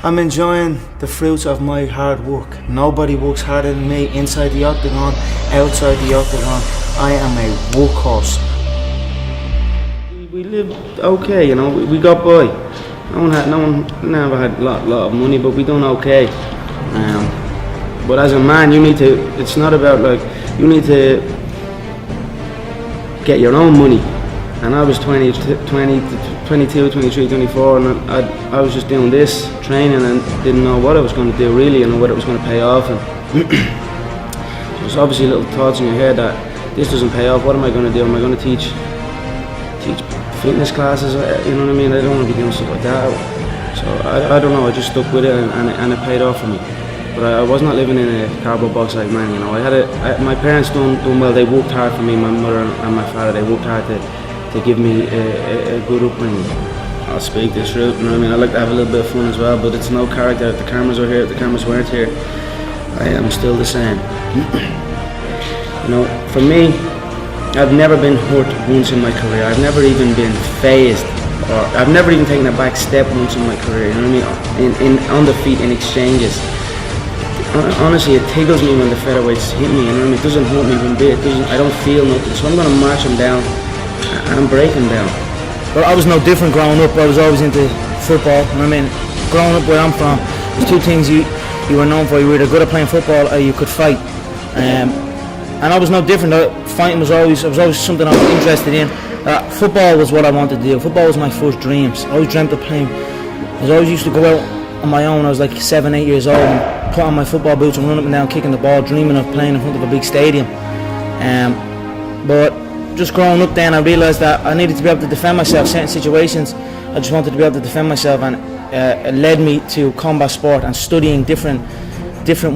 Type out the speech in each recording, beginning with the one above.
I'm enjoying the fruits of my hard work. Nobody works harder than me inside the octagon, outside the octagon. I am a workhorse. We lived okay, you know. We got by. No one never had a lot of money, but we done okay. But as a man, you need to. It's not about like you need to get your own money. And I was 22, 23, 24, and I was just doing this, training, and didn't know what I was going to do really, and whether it was going to pay off. And there's obviously little thoughts in your head that this doesn't pay off. What am I going to do? Am I going to teach fitness classes? You know what I mean? I don't want to be doing stuff like that. So I don't know. I just stuck with it, and it paid off for me. But I was not living in a cardboard box like man. You know, my parents done well. They worked hard for me. My mother and my father, they worked hard to give me a good upbringing. I'll speak the truth, you know what I mean? I like to have a little bit of fun as well, but it's no character. If the cameras are here, if the cameras weren't here, I am still the same. You know, for me, I've never been hurt once in my career. I've never even been phased, or I've never even taken a back step once in my career, you know what I mean? On the feet, in exchanges. Honestly, it tickles me when the featherweights hit me, you know what I mean? It doesn't hurt me one bit. I don't feel nothing, so I'm going to march them down. I'm breaking down. But I was no different growing up. I was always into football. And I mean, growing up where I'm from, there's two things you were known for. You were either good at playing football or you could fight. And I was no different. Fighting was always something I was interested in. Football was what I wanted to do. Football was my first dreams. I always dreamt of playing. I always used to go out on my own. I was like 7, 8 years old and put on my football boots and run up and down kicking the ball, dreaming of playing in front of a big stadium. But just growing up then, I realised that I needed to be able to defend myself in certain situations. I just wanted to be able to defend myself, and it led me to combat sport and studying different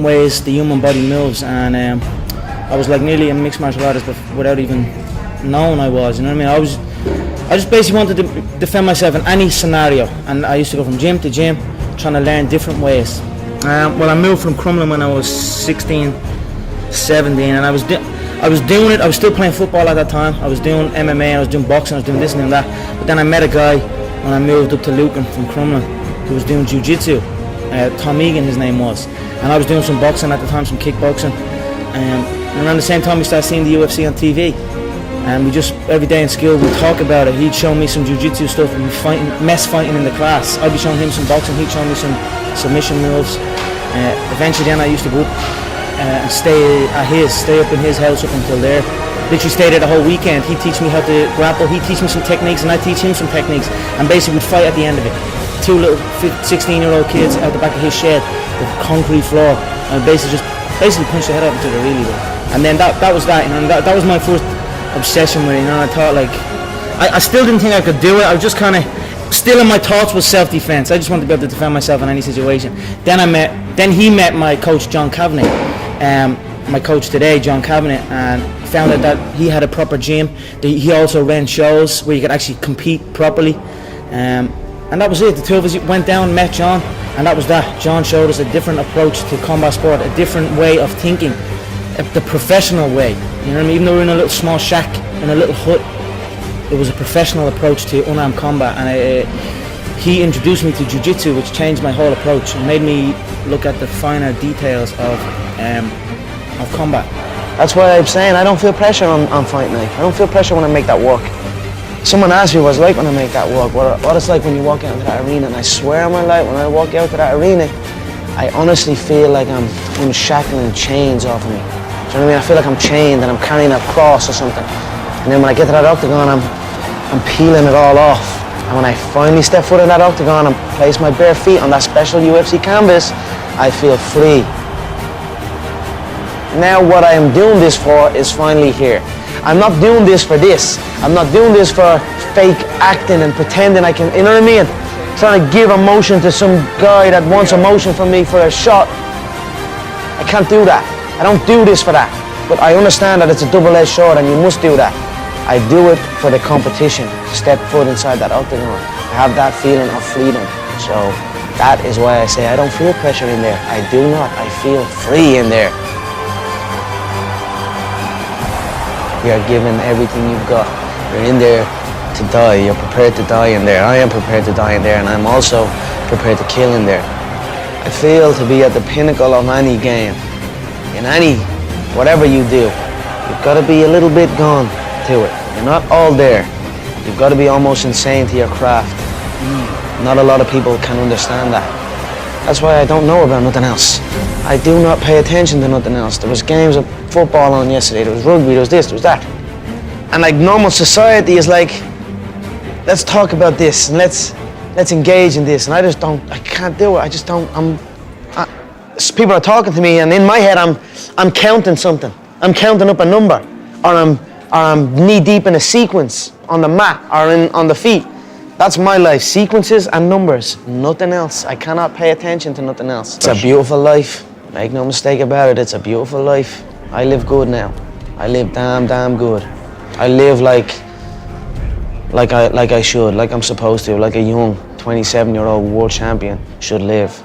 ways the human body moves. And I was like nearly a mixed martial artist, but without even knowing I was. You know what I mean? I just basically wanted to defend myself in any scenario, and I used to go from gym to gym, trying to learn different ways. Well, I moved from Crumlin when I was 16, 17, and I was doing it. I was still playing football at that time. I was doing MMA, I was doing boxing, I was doing this and that. But then I met a guy when I moved up to Lucan from Crumlin who was doing jiu-jitsu. Tom Egan, his name was. And I was doing some boxing at the time, some kickboxing. And around the same time we started seeing the UFC on TV. And we just, every day in school, we'd talk about it. He'd show me some jiu-jitsu stuff, and we'd mess fighting in the class. I'd be showing him some boxing, he'd show me some submission moves. Eventually then I used to go up and stay up in his house up until there. Literally stayed there the whole weekend. He'd teach me how to grapple, he'd teach me some techniques, and I'd teach him some techniques. And basically we'd fight at the end of it. Two little 16-year-old kids out the back of his shed with concrete floor, and basically punch the head out into the really well. And then that was that, you know, and that was my first obsession with it, you know. I thought, like, I still didn't think I could do it. I was just kind of still in my thoughts was self-defense. I just wanted to be able to defend myself in any situation. Then he met my coach John Kavanagh, my coach today, John Kavanagh, and found out that he had a proper gym. He also ran shows where you could actually compete properly, and that was it. The two of us went down, met John, and that was that. John showed us a different approach to combat sport, a different way of thinking, the professional way. You know what I mean? Even though we were in a little small shack in a little hut, it was a professional approach to unarmed combat, and he introduced me to jiu-jitsu, which changed my whole approach and made me look at the finer details of combat. That's why I'm saying I don't feel pressure on fight night. I don't feel pressure when I make that walk. Someone asked me what it's like when I make that walk, what it's like when you walk out into that arena, and I swear on my life, when I walk out to that arena, I honestly feel like I'm unshackling chains off of me. Do you know what I mean? I feel like I'm chained and I'm carrying a cross or something. And then when I get to that octagon, I'm peeling it all off. And when I finally step foot in that octagon and place my bare feet on that special UFC canvas, I feel free. Now what I am doing this for is finally here. I'm not doing this for this. I'm not doing this for fake acting and pretending I can, you know what I mean? Trying to give emotion to some guy that wants emotion from me for a shot. I can't do that. I don't do this for that. But I understand that it's a double-edged sword and you must do that. I do it for the competition. Step foot inside that octagon. I have that feeling of freedom. So that is why I say I don't feel pressure in there. I do not. I feel free in there. You are given everything you've got. You're in there to die. You're prepared to die in there. I am prepared to die in there, and I'm also prepared to kill in there. I feel to be at the pinnacle of any game, in any, whatever you do, you've got to be a little bit gone to it. You're not all there. You've got to be almost insane to your craft. Not a lot of people can understand that. That's why I don't know about nothing else. I do not pay attention to nothing else. There was games of football on yesterday, there was rugby, there was this, there was that. And like normal society is like, let's talk about this and let's engage in this. And I can't do it. I just don't, people are talking to me and in my head I'm counting something. I'm counting up a number, or I'm knee deep in a sequence on the mat or on the feet. That's my life, sequences and numbers, nothing else. I cannot pay attention to nothing else. It's a beautiful life, make no mistake about it, it's a beautiful life. I live good now. I live damn good. I live like I should, like I'm supposed to, like a young 27-year-old world champion should live.